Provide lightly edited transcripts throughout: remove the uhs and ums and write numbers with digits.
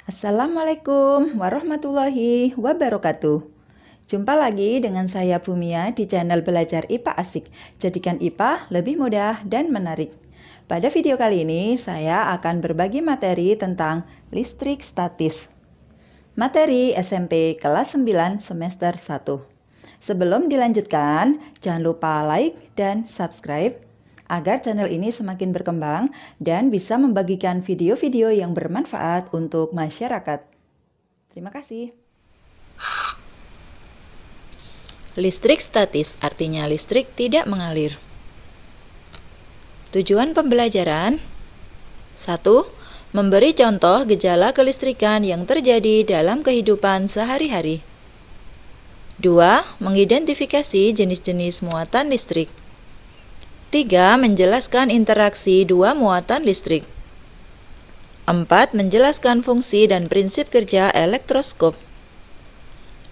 Assalamualaikum warahmatullahi wabarakatuh. Jumpa lagi dengan saya Bumia di channel Belajar IPA Asik. Jadikan IPA lebih mudah dan menarik. Pada video kali ini saya akan berbagi materi tentang listrik statis. Materi SMP kelas 9 semester 1. Sebelum dilanjutkan, jangan lupa like dan subscribe agar channel ini semakin berkembang dan bisa membagikan video-video yang bermanfaat untuk masyarakat. Terima kasih. Listrik statis artinya listrik tidak mengalir. Tujuan pembelajaran 1. Memberi contoh gejala kelistrikan yang terjadi dalam kehidupan sehari-hari. 2. Mengidentifikasi jenis-jenis muatan listrik. 3. Menjelaskan interaksi dua muatan listrik. 4. Menjelaskan fungsi dan prinsip kerja elektroskop.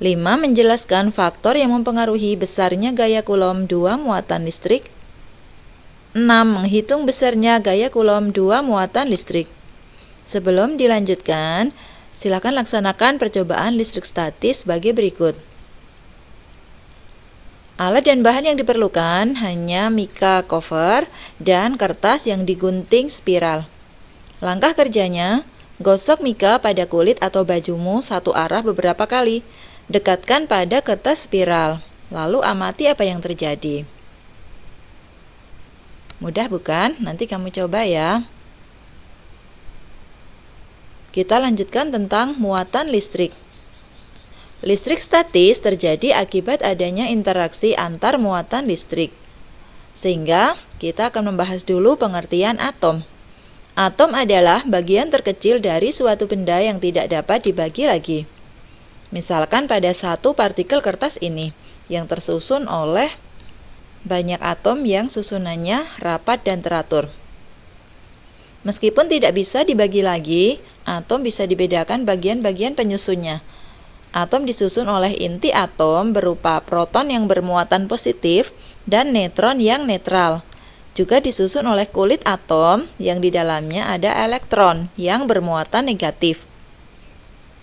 5. Menjelaskan faktor yang mempengaruhi besarnya gaya Coulomb dua muatan listrik. 6. Menghitung besarnya gaya Coulomb dua muatan listrik. Sebelum dilanjutkan, silakan laksanakan percobaan listrik statis sebagai berikut. Alat dan bahan yang diperlukan hanya mica cover dan kertas yang digunting spiral. Langkah kerjanya, gosok mica pada kulit atau bajumu satu arah beberapa kali. Dekatkan pada kertas spiral, lalu amati apa yang terjadi. Mudah bukan? Nanti kamu coba ya. Kita lanjutkan tentang muatan listrik. Listrik statis terjadi akibat adanya interaksi antar muatan listrik. Sehingga kita akan membahas dulu pengertian atom. Atom adalah bagian terkecil dari suatu benda yang tidak dapat dibagi lagi. Misalkan pada satu partikel kertas ini, yang tersusun oleh banyak atom yang susunannya rapat dan teratur. Meskipun tidak bisa dibagi lagi, atom bisa dibedakan bagian-bagian penyusunnya. Atom disusun oleh inti atom berupa proton yang bermuatan positif dan neutron yang netral. Juga disusun oleh kulit atom yang di dalamnya ada elektron yang bermuatan negatif.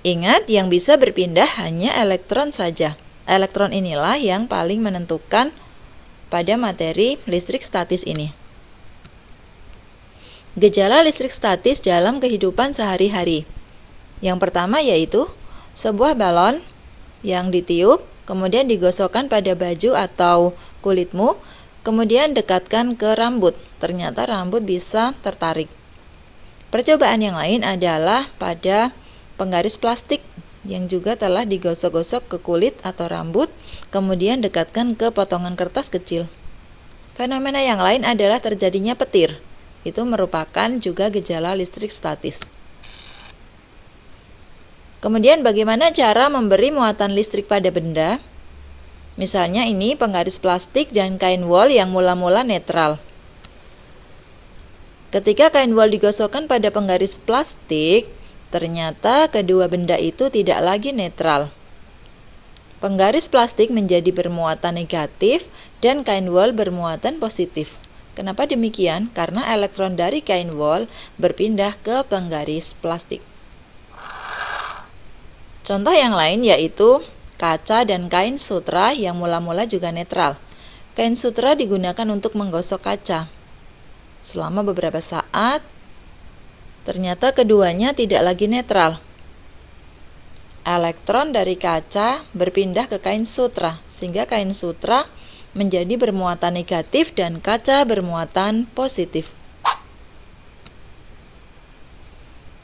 Ingat, yang bisa berpindah hanya elektron saja. Elektron inilah yang paling menentukan pada materi listrik statis ini. Gejala listrik statis dalam kehidupan sehari-hari. Yang pertama yaitu sebuah balon yang ditiup, kemudian digosokkan pada baju atau kulitmu, kemudian dekatkan ke rambut. Ternyata rambut bisa tertarik. Percobaan yang lain adalah pada penggaris plastik yang juga telah digosok-gosok ke kulit atau rambut, kemudian dekatkan ke potongan kertas kecil. Fenomena yang lain adalah terjadinya petir. Itu merupakan juga gejala listrik statis. Kemudian bagaimana cara memberi muatan listrik pada benda? Misalnya ini penggaris plastik dan kain wol yang mula-mula netral. Ketika kain wol digosokkan pada penggaris plastik, ternyata kedua benda itu tidak lagi netral. Penggaris plastik menjadi bermuatan negatif dan kain wol bermuatan positif. Kenapa demikian? Karena elektron dari kain wol berpindah ke penggaris plastik. Contoh yang lain yaitu kaca dan kain sutra yang mula-mula juga netral. Kain sutra digunakan untuk menggosok kaca. Selama beberapa saat, ternyata keduanya tidak lagi netral. Elektron dari kaca berpindah ke kain sutra, sehingga kain sutra menjadi bermuatan negatif dan kaca bermuatan positif.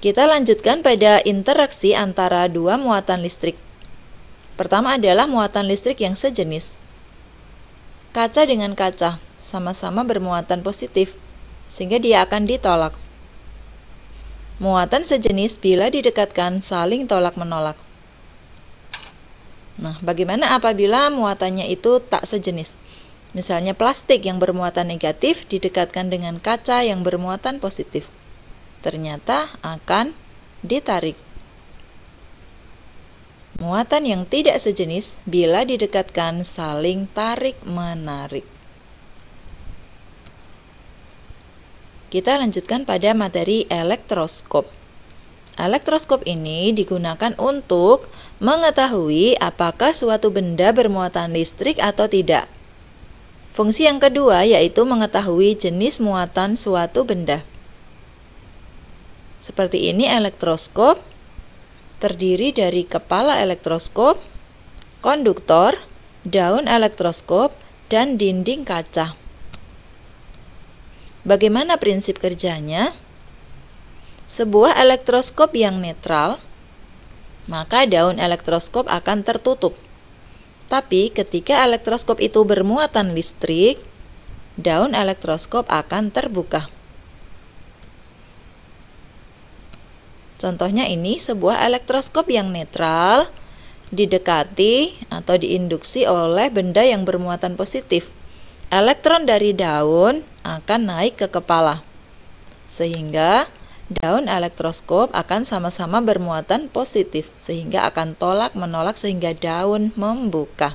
Kita lanjutkan pada interaksi antara dua muatan listrik. Pertama adalah muatan listrik yang sejenis. Kaca dengan kaca sama-sama bermuatan positif, sehingga dia akan ditolak. Muatan sejenis bila didekatkan saling tolak-menolak. Nah, bagaimana apabila muatannya itu tak sejenis? Misalnya plastik yang bermuatan negatif didekatkan dengan kaca yang bermuatan positif. Ternyata akan ditarik. Muatan yang tidak sejenis bila didekatkan saling tarik-menarik. Kita lanjutkan pada materi elektroskop. Elektroskop ini digunakan untuk mengetahui apakah suatu benda bermuatan listrik atau tidak. Fungsi yang kedua yaitu mengetahui jenis muatan suatu benda. Seperti ini elektroskop, terdiri dari kepala elektroskop, konduktor, daun elektroskop, dan dinding kaca. Bagaimana prinsip kerjanya? Sebuah elektroskop yang netral, maka daun elektroskop akan tertutup. Tapi ketika elektroskop itu bermuatan listrik, daun elektroskop akan terbuka. Contohnya ini sebuah elektroskop yang netral, didekati atau diinduksi oleh benda yang bermuatan positif. Elektron dari daun akan naik ke kepala, sehingga daun elektroskop akan sama-sama bermuatan positif, sehingga akan tolak-menolak sehingga daun membuka.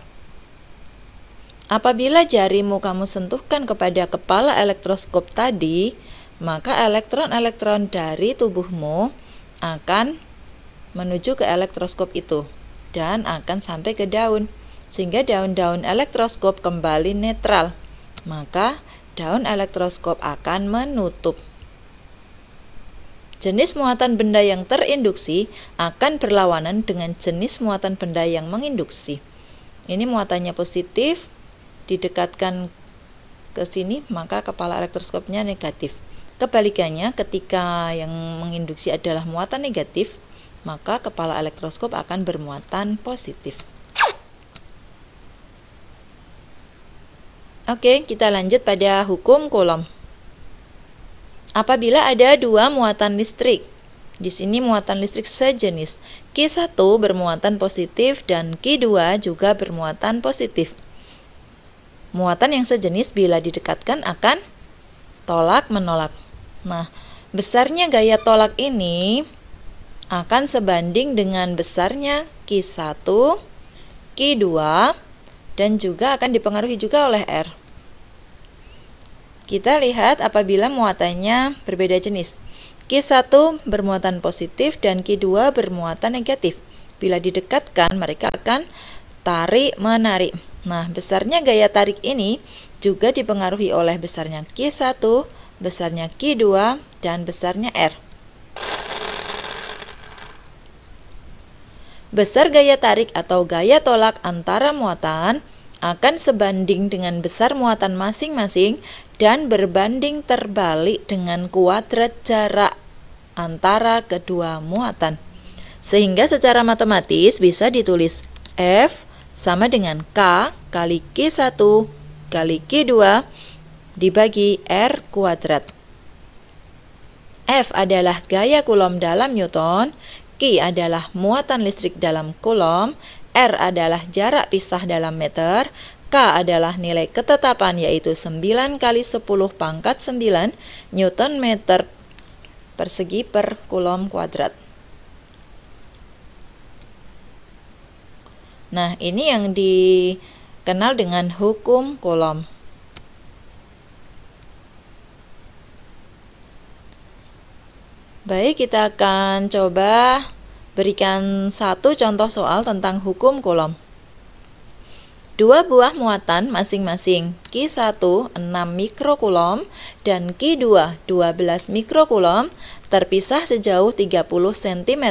Apabila jarimu kamu sentuhkan kepada kepala elektroskop tadi, maka elektron-elektron dari tubuhmu akan menuju ke elektroskop itu dan akan sampai ke daun, sehingga daun-daun elektroskop kembali netral. Maka daun elektroskop akan menutup. Jenis muatan benda yang terinduksi akan berlawanan dengan jenis muatan benda yang menginduksi. Ini muatannya positif, didekatkan ke sini, maka kepala elektroskopnya negatif. Kebalikannya, ketika yang menginduksi adalah muatan negatif, maka kepala elektroskop akan bermuatan positif. Oke, kita lanjut pada hukum Coulomb. Apabila ada dua muatan listrik, di sini muatan listrik sejenis, Q1 bermuatan positif dan Q2 juga bermuatan positif. Muatan yang sejenis bila didekatkan akan tolak-menolak. Nah, besarnya gaya tolak ini akan sebanding dengan besarnya Q1, Q2, dan juga akan dipengaruhi juga oleh R. Kita lihat apabila muatannya berbeda jenis. Q1 bermuatan positif dan Q2 bermuatan negatif. Bila didekatkan, mereka akan tarik-menarik. Nah, besarnya gaya tarik ini juga dipengaruhi oleh besarnya Q1, besarnya Q2, dan besarnya R. Besar gaya tarik atau gaya tolak antara muatan akan sebanding dengan besar muatan masing-masing dan berbanding terbalik dengan kuadrat jarak antara kedua muatan. Sehingga secara matematis bisa ditulis F sama dengan K kali Q1 kali Q2 dibagi R kuadrat. F adalah gaya Coulomb dalam Newton, Q adalah muatan listrik dalam Coulomb, R adalah jarak pisah dalam meter, K adalah nilai ketetapan yaitu 9 kali 10 pangkat 9 Newton meter persegi per Coulomb kuadrat. Nah, ini yang dikenal dengan hukum Coulomb. Baik, kita akan coba berikan satu contoh soal tentang hukum Coulomb. Dua buah muatan masing-masing Q1 6 mikrocoulomb dan Q2 12 mikrocoulomb terpisah sejauh 30 cm.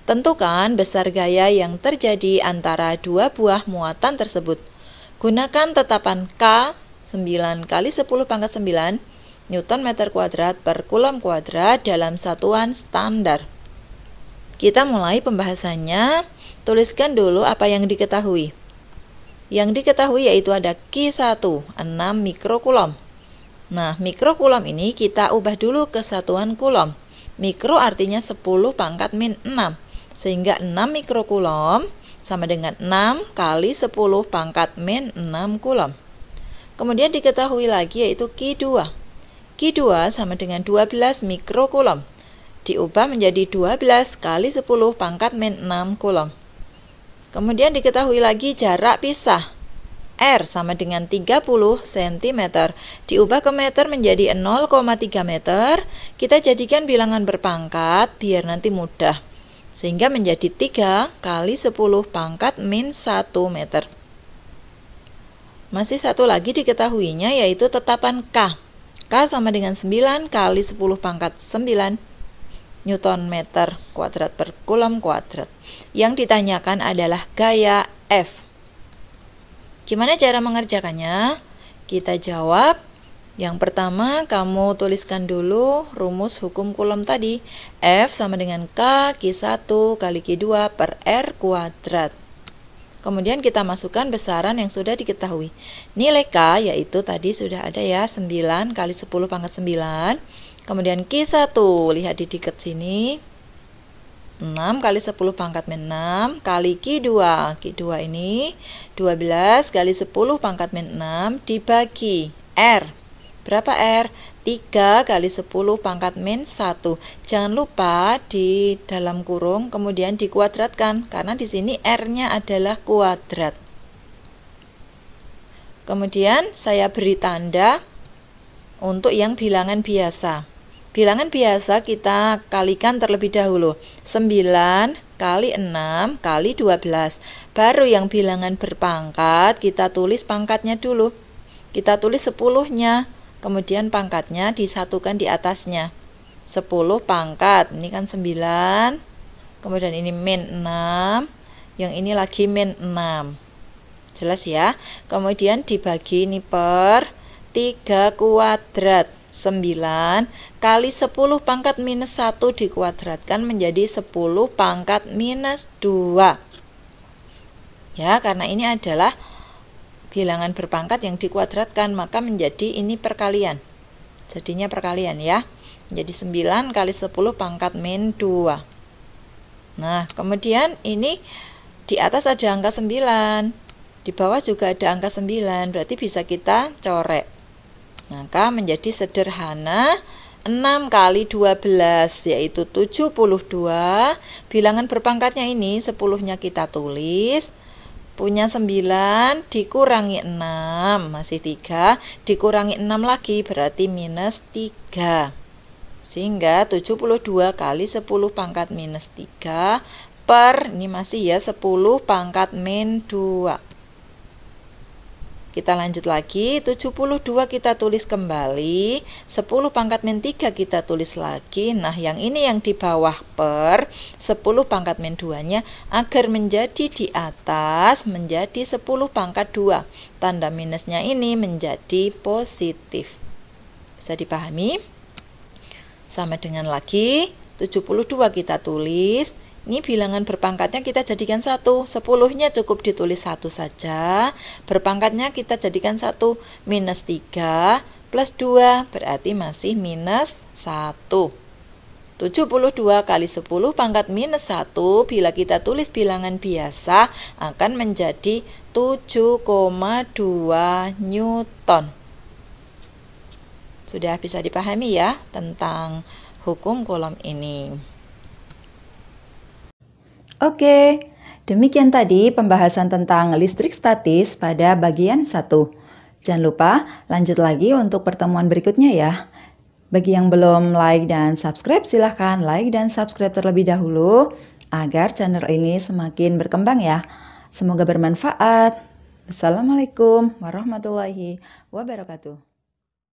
Tentukan besar gaya yang terjadi antara dua buah muatan tersebut. Gunakan tetapan K 9 kali 10 pangkat 9 Newton meter kuadrat per Coulomb kuadrat dalam satuan standar. Kita mulai pembahasannya. Tuliskan dulu apa yang diketahui. Yang diketahui yaitu ada Q1 6 mikrocoulomb. Nah, mikrocoulomb ini kita ubah dulu ke satuan coulomb. Mikro artinya 10 pangkat min 6. Sehingga 6 mikrocoulomb sama dengan 6 kali 10 pangkat min 6 coulomb. Kemudian diketahui lagi yaitu Q2. Q2 sama dengan 12 mikrocoulomb. Diubah menjadi 12 kali 10 pangkat min 6 coulomb. Kemudian diketahui lagi jarak pisah. R sama dengan 30 cm. Diubah ke meter menjadi 0,3 meter. Kita jadikan bilangan berpangkat biar nanti mudah. Sehingga menjadi 3 kali 10 pangkat min 1 meter. Masih satu lagi diketahuinya yaitu tetapan K. K sama dengan 9 kali 10 pangkat 9 Newton meter kuadrat per Coulomb kuadrat. Yang ditanyakan adalah gaya F. Gimana cara mengerjakannya? Kita jawab. Yang pertama, kamu tuliskan dulu rumus hukum Coulomb tadi. F sama dengan K Q1 kali Q2 per R kuadrat. Kemudian kita masukkan besaran yang sudah diketahui. Nilai K yaitu tadi sudah ada ya, 9 kali 10 pangkat 9. Kemudian Q1, lihat di dekat sini. 6 kali 10 pangkat min 6 kali Q2. Q2 ini 12 kali 10 pangkat min 6 dibagi R. Berapa R? 3 kali 10 pangkat min 1. Jangan lupa di dalam kurung kemudian dikuadratkan karena di sini R-nya adalah kuadrat. Kemudian saya beri tanda untuk yang bilangan biasa. Bilangan biasa kita kalikan terlebih dahulu. 9 kali 6 kali 12. Baru yang bilangan berpangkat kita tulis pangkatnya dulu. Kita tulis 10-nya. Kemudian pangkatnya disatukan di atasnya. 10 pangkat. Ini kan 9. Kemudian ini min 6. Yang ini lagi min 6. Jelas ya? Kemudian dibagi ini per 3 kuadrat. 9 kali 10 pangkat minus 1 dikuadratkan menjadi 10 pangkat minus 2. Ya, karena ini adalah bilangan berpangkat yang dikuadratkan, maka menjadi ini perkalian. Jadinya perkalian ya. Menjadi 9 kali 10 pangkat min 2. Nah, kemudian ini di atas ada angka 9. Di bawah juga ada angka 9, berarti bisa kita corek. Maka menjadi sederhana 6 kali 12 yaitu 72. Bilangan berpangkatnya ini 10-nya kita tulis. Punya 9 dikurangi 6 masih 3. Dikurangi 6 lagi berarti minus 3. Sehingga 72 kali 10 pangkat minus 3 per ini masih ya 10 pangkat min 2. Kita lanjut lagi, 72 kita tulis kembali, 10 pangkat min 3 kita tulis lagi. Nah, yang ini yang di bawah per 10 pangkat min 2-nya agar menjadi di atas menjadi 10 pangkat 2. Tanda minusnya ini menjadi positif. Bisa dipahami? Sama dengan lagi, 72 kita tulis. Ini bilangan berpangkatnya kita jadikan 1. 10-nya cukup ditulis 1 saja. Berpangkatnya kita jadikan 1. Minus 3 plus 2 berarti masih minus 1. 72 kali 10 pangkat minus 1 bila kita tulis bilangan biasa akan menjadi 7,2 Newton. Sudah bisa dipahami ya tentang hukum Coulomb ini. Oke, demikian tadi pembahasan tentang listrik statis pada bagian 1. Jangan lupa lanjut lagi untuk pertemuan berikutnya ya. Bagi yang belum like dan subscribe, silahkan like dan subscribe terlebih dahulu agar channel ini semakin berkembang ya. Semoga bermanfaat. Assalamualaikum warahmatullahi wabarakatuh.